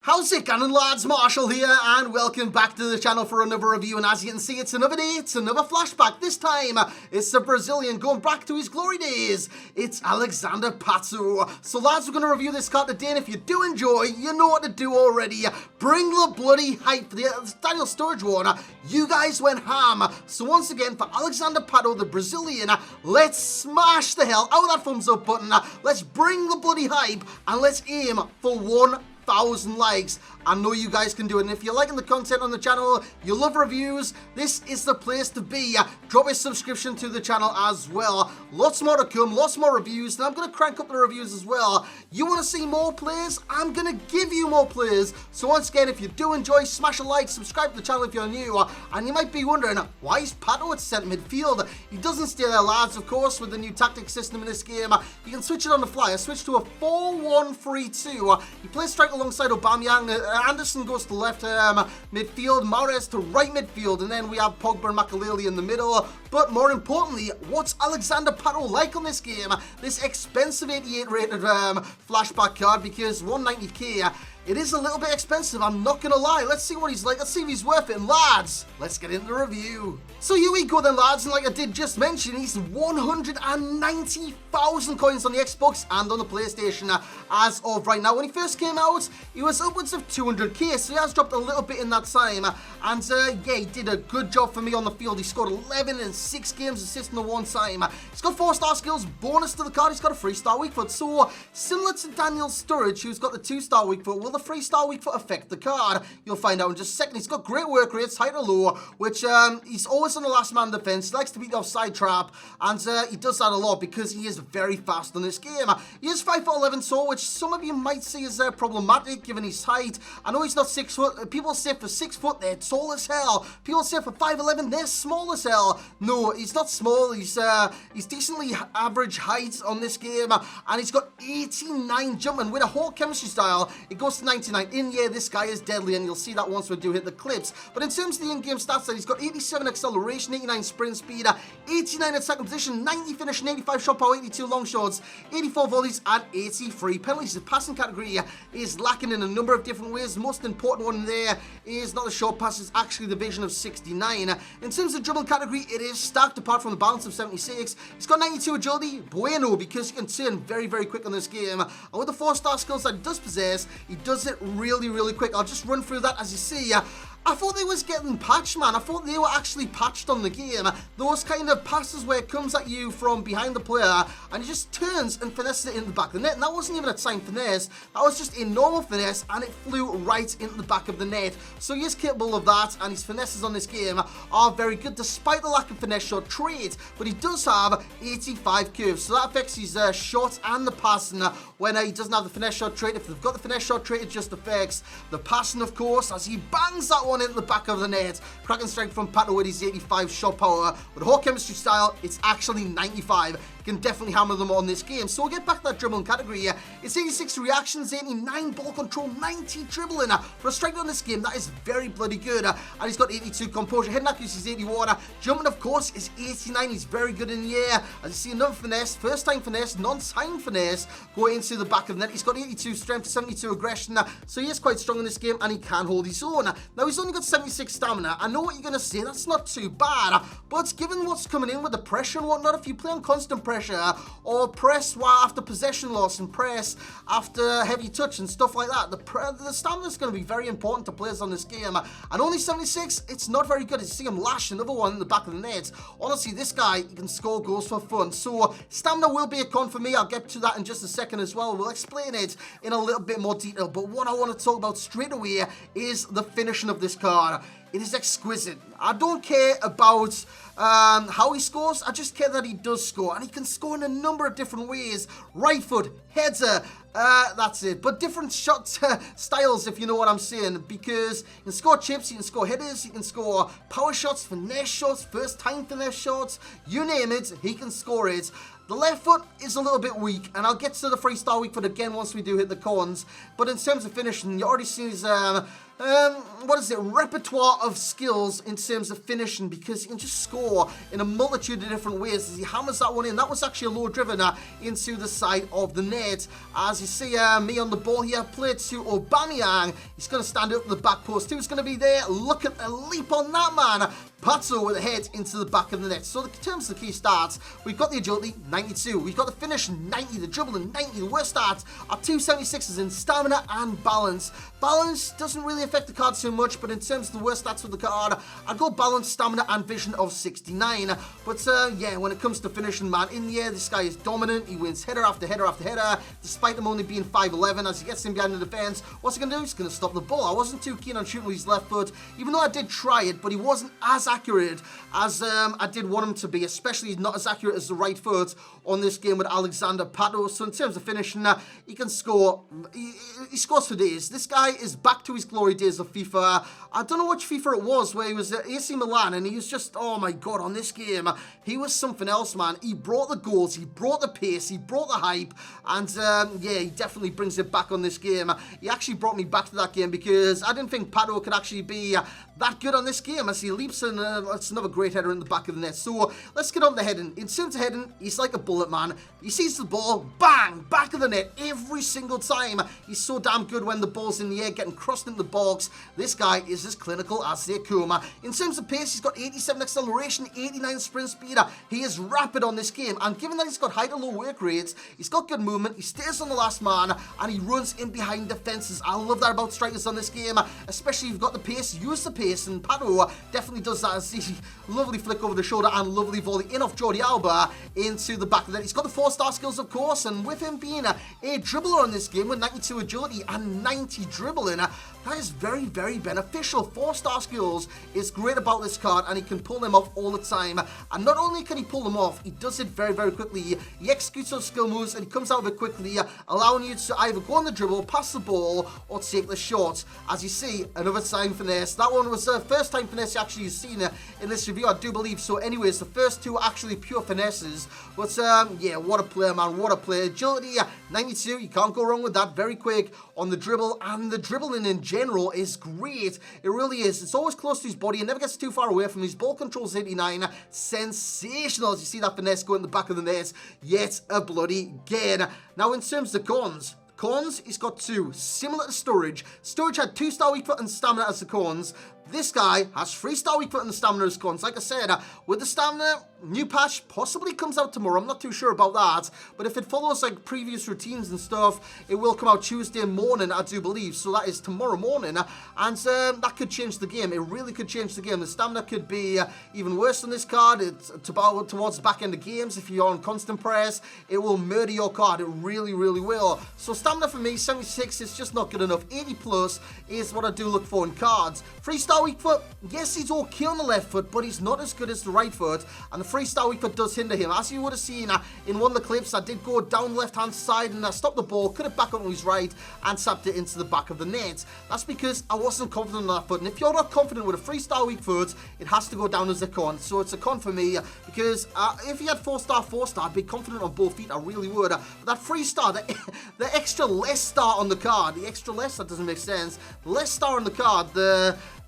How's it going, lads? Marshall here, and welcome back to the channel for another review. And as you can see, it's another day, it's another flashback. This time, it's the Brazilian going back to his glory days. It's Alexander Pato. So, lads, we're going to review this card today, and if you do enjoy, you know what to do already. Bring the bloody hype for the Daniel Sturridge one. You guys went ham. So, once again, for Alexander Pato, the Brazilian, let's smash the hell out of that thumbs up button. Let's bring the bloody hype, and let's aim for 1,000 likes. I know you guys can do it, and if you're liking the content on the channel, you love reviews, this is the place to be. Drop a subscription to the channel as well. Lots more to come, lots more reviews, and I'm going to crank up the reviews as well. You want to see more plays? I'm going to give you more plays. So once again, if you do enjoy, smash a like, subscribe to the channel if you're new, and you might be wondering, why is Pato at centre midfield? He doesn't stay there, lads, of course, with the new tactic system in this game. You can switch it on the fly. I switch to a 4-1-3-2. He plays striker alongside Aubameyang. Anderson goes to left midfield, Mahrez to right midfield, and then we have Pogba and Makaleli in the middle. But more importantly, what's Alexander Pato like on this game? This expensive 88 rated flashback card, because 190k, it is a little bit expensive, I'm not going to lie. Let's see what he's like. Let's see if he's worth it. And lads, let's get into the review. So here we go then, lads. And like I did just mention, he's 190,000 coins on the Xbox and on the PlayStation as of right now. When he first came out, he was upwards of 200k. So he has dropped a little bit in that time. And yeah, he did a good job for me on the field. He scored 11 in 6 games, assisting the one time. He's got 4-star skills. Bonus to the card, he's got a 3-star weak foot. So similar to Daniel Sturridge, who's got the 2-star weak foot, will the 3-star weak foot affect the card? You'll find out in just a second. He's got great work rates, high to low, which he's always on the last man defense. He likes to beat the offside trap, and he does that a lot because he is very fast in this game. He is 5'11" tall, which some of you might see as problematic given his height. I know he's not 6 foot. People say for 6 foot they're tall as hell. People say for 5'11" they're small as hell. No, he's not small. He's decently average height on this game, and he's got 89 jumping with a whole chemistry style. It goes to 99. In yeah, this guy is deadly, and you'll see that once we do hit the clips. But in terms of the in-game stats, he's got 87 acceleration, 89 sprint speed, 89 attacking position, 90 finishing, 85 shot power, 82 long shots, 84 volleys, and 83 penalties. The passing category is lacking in a number of different ways. The most important one there is not the short pass, it's actually the vision of 69. In terms of dribbling category, it is stacked apart from the balance of 76. He's got 92 agility, bueno, because he can turn very, very quick on this game. And with the 4-star skills that he does possess, he does it really, really quick. I'll just run through that as you see. I thought they was getting patched, man. I thought they were actually patched on the game. Those kind of passes where it comes at you from behind the player and he just turns and finesses it into the back of the net. And that wasn't even a time finesse. That was just a normal finesse and it flew right into the back of the net. So he is capable of that, and his finesses on this game are very good despite the lack of finesse shot trait. But he does have 85 curves, so that affects his shot and the passing when he doesn't have the finesse shot trait. If they've got the finesse shot trait, it just affects the passing, of course, as he bangs that one into the back of the net. Cracking strength from Pato with his 85 shot power. With whole chemistry style, it's actually 95. You can definitely hammer them on this game. So we'll get back to that dribbling category. It's 86 reactions, 89 ball control, 90 dribbling. For a striker on this game, that is very bloody good. And he's got 82 composure. Head accuracy is 81. Jumping, of course, is 89. He's very good in the air. As you see, another finesse, first time finesse, non-time finesse, going into the back of the net. He's got 82 strength, 72 aggression. So he is quite strong in this game, and he can hold his own. Now, he's only got 76 stamina. I know what you're going to say, that's not too bad. But given what's coming in with the pressure and whatnot, if you play on constant pressure, or press after possession loss and press after heavy touch and stuff like that, the stamina is going to be very important to players on this game. And only 76, it's not very good. As you see him lash another one in the back of the net. Honestly, this guy, he can score goals for fun. So stamina will be a con for me. I'll get to that in just a second as well. We'll explain it in a little bit more detail. But what I want to talk about straight away is the finishing of this card. It is exquisite. I don't care about how he scores. I just care that he does score. And he can score in a number of different ways. Right foot, header, that's it. But different shot styles, if you know what I'm saying. Because you can score chips, you can score headers, you can score power shots, finesse shots, first time finesse shots. You name it, he can score it. The left foot is a little bit weak, and I'll get to the freestyle weak foot again once we do hit the cons. But in terms of finishing, you already see his, repertoire of skills in terms of finishing, because he can just score in a multitude of different ways as he hammers that one in. That was actually a low driven into the side of the net. As you see me on the ball here, play to Aubameyang. He's going to stand up in the back post. Who's going to be there? Look at the leap on that, man. Pato with a head into the back of the net. So in terms of the key stats, we've got the agility, 92. We've got the finish, 90. The dribbling, 90. The worst stats are 276s in stamina and balance. Balance doesn't really affect the card too much, but in terms of the worst stats of the card, I'd go balance, stamina, and vision of 69. But yeah, when it comes to finishing, man, in the air, this guy is dominant. He wins header after header after header, despite him only being 5'11". As he gets in behind the defense, what's he going to do? He's going to stop the ball. I wasn't too keen on shooting with his left foot, even though I did try it, but he wasn't as accurate as I did want him to be, especially not as accurate as the right foot on this game with Alexander Pato. So in terms of finishing, he can score. He scores for days. This guy is back to his glory days of FIFA. I don't know which FIFA it was where he was at AC Milan, and he was just, oh my god, on this game, he was something else, man. He brought the goals, he brought the pace, he brought the hype, and yeah, he definitely brings it back on this game. He actually brought me back to that game because I didn't think Pato could actually be that good on this game as he leaps in. It's another great header in the back of the net. So let's get on the heading. In terms of heading, he's like a bullet, man. He sees the ball, bang, back of the net every single time. He's so damn good when the ball's in the air, getting crossed into the box. This guy is as clinical as they come. In terms of pace, he's got 87 acceleration, 89 sprint speed. He is rapid on this game, and given that he's got high to low work rates, he's got good movement, he stays on the last man, and he runs in behind defenses. I love that about strikers on this game, especially if you've got the pace, use the pace, and Pato definitely does that. See, lovely flick over the shoulder and lovely volley in off Jordi Alba into the back of that. He's got the 4-star skills, of course, and with him being a dribbler on this game with 92 agility and 90 dribbling, that is very, very beneficial. 4-star skills is great about this card, and he can pull them off all the time. And not only can he pull them off, he does it very, very quickly. He executes those skill moves, and he comes out of it quickly, allowing you to either go on the dribble, pass the ball, or take the shot. As you see, another time finesse. That one was the first time finesse you actually seen in this review, I do believe. So anyways, the first two are actually pure finesses. But yeah, what a player, man. What a player. Agility, 92. You can't go wrong with that. Very quick on the dribble, and the dribbling in general is great. It really is. It's always close to his body. It never gets too far away from his ball control's 89. Sensational. As you see that finesse go in the back of the net yet a bloody again. Now in terms of cons, he's got two, similar to Sturridge. Sturridge had 2-star weak foot and stamina as the cons. This guy has 3-star weak foot and stamina as cons. Like I said, with the stamina, new patch possibly comes out tomorrow. I'm not too sure about that. But if it follows like previous routines and stuff, it will come out Tuesday morning, I do believe. So that is tomorrow morning. And that could change the game. It really could change the game. The stamina could be even worse than this card. It's towards the back end of games. If you're on constant press, it will murder your card. It really, really will. So stamina for me, 76 is just not good enough. 80 plus is what I do look for in cards. 3-star weak foot, yes, he's okay on the left foot, but he's not as good as the right foot, and the 3-star weak foot does hinder him. As you would have seen in one of the clips, I did go down the left-hand side and I stopped the ball, could have back up on his right, and tapped it into the back of the net. That's because I wasn't confident on that foot, and if you're not confident with a 3-star weak foot, it has to go down as a con. So it's a con for me, because if he had 4-star, 4-star, I'd be confident on both feet, I really would. But that 3-star, the extra less star on the card, the extra less, that doesn't make sense. The less star on the card,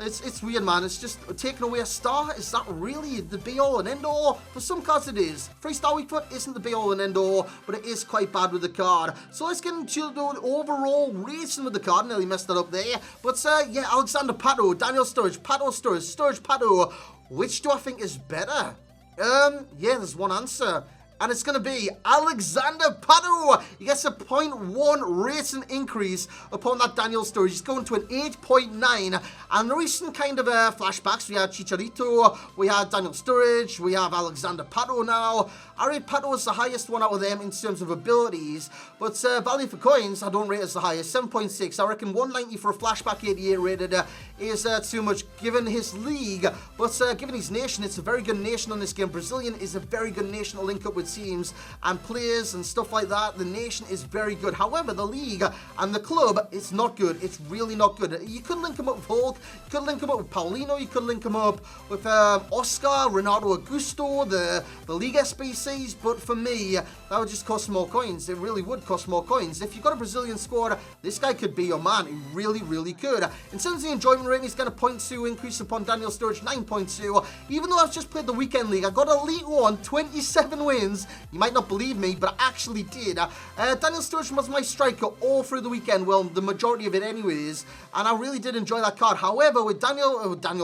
it's weird, man. It's just taking away a star. Is that really the be-all and end-all? For some cards it is. 3-star weak foot isn't the be-all and end-all, but it is quite bad with the card. So let's get into the overall rating with the card. Nearly messed that up there. But yeah, Alexander Pato, Daniel Sturridge, Pato Sturridge, Sturridge Pato. Which do I think is better? Yeah, there's one answer. And it's going to be Alexander Pato. He gets a 0.1 rating increase upon that Daniel Sturridge. He's going to an 8.9. And the recent kind of flashbacks, we had Chicharito, we had Daniel Sturridge, we have Alexander Pato now. I rate Pato as the highest one out of them in terms of abilities. But value for coins, I don't rate as the highest. 7.6. I reckon 190 for a Flashback 88 rated is too much given his league. But given his nation, it's a very good nation on this game. Brazilian is a very good nation to link up with teams and players and stuff like that. The nation is very good. However, the league and the club, it's not good. It's really not good. You could link him up with Hulk, you could link him up with Paulino, you could link him up with Oscar, Renato Augusto, the Liga SBCs, but for me, that would just cost more coins. It really would cost more coins. If you've got a Brazilian squad, this guy could be your man. He really, really could. In terms of the enjoyment rating, he's got a 0.2 increase upon Daniel Sturridge, 9.2. Even though I've just played the weekend league, I got Elite 1, 27 wins. You might not believe me, but I actually did. Daniel Sturridge was my striker all through the weekend, well, the majority of it anyways, and I really did enjoy that card. However, with Daniel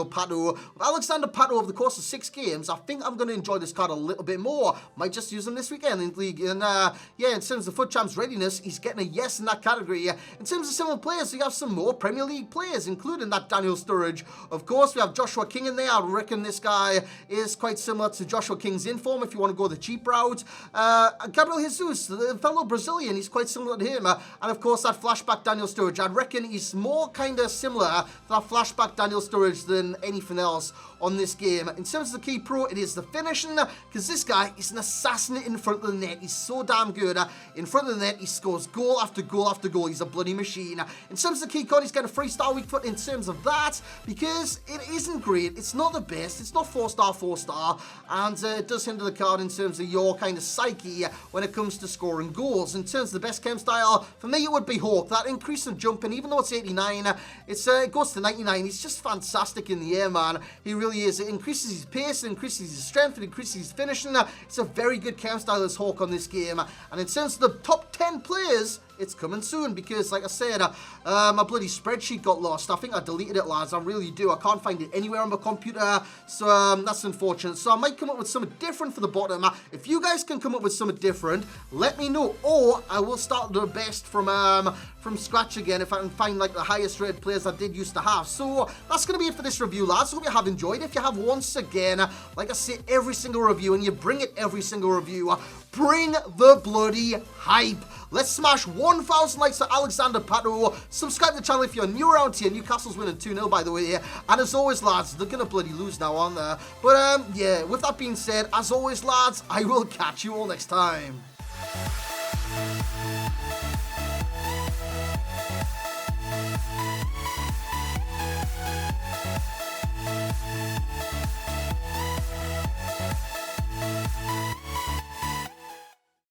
Pato, with Alexander Pato over the course of 6 games, I think I'm going to enjoy this card a little bit more. Might just use him this weekend in the league. And yeah, in terms of FUT Champs readiness, he's getting a yes in that category. In terms of similar players, we have some more Premier League players, including that Daniel Sturridge. Of course, we have Joshua King in there. I reckon this guy is quite similar to Joshua King's inform if you want to go the cheap route. Gabriel Jesus, the fellow Brazilian, he's quite similar to him. And of course, that Flashback Daniel Sturridge. I reckon he's more kind of similar to that Flashback Daniel Sturridge than anything else on this game. In terms of the key pro, it is the finishing, because this guy is an assassin in front of the net. He's so damn good. In front of the net, he scores goal after goal after goal. He's a bloody machine. In terms of the key code, he's got a 3-star weak foot in terms of that, because it isn't great. It's not the best. It's not 4-star, 4-star, and it does hinder the card in terms of your kind of psyche when it comes to scoring goals. In terms of the best chem style, for me, it would be Hawk. That increase in jumping, even though it's 89, it goes to 99. He's just fantastic in the air, man. He really is. It increases his pace, it increases his strength, it increases his finishing. It's a very good chem style as Hawk on this game. And in terms of the top 10 players, it's coming soon, because like I said, my bloody spreadsheet got lost. I think I deleted it, lads. I really do. I can't find it anywhere on my computer, so that's unfortunate. So I might come up with something different for the bottom. If you guys can come up with something different, let me know, or I will start the best from scratch again if I can find like the highest rated players I did used to have. So that's going to be it for this review, lads. Hope you have enjoyed. If you have, once again, like I say every single review, and you bring it every single review, bring the bloody hype. Let's smash 1,000 likes for Alexander Pato. Subscribe to the channel if you're new around here. Newcastle's winning 2-0, by the way. And as always, lads, they're going to bloody lose now, aren't they? But yeah, with that being said, as always, lads, I will catch you all next time.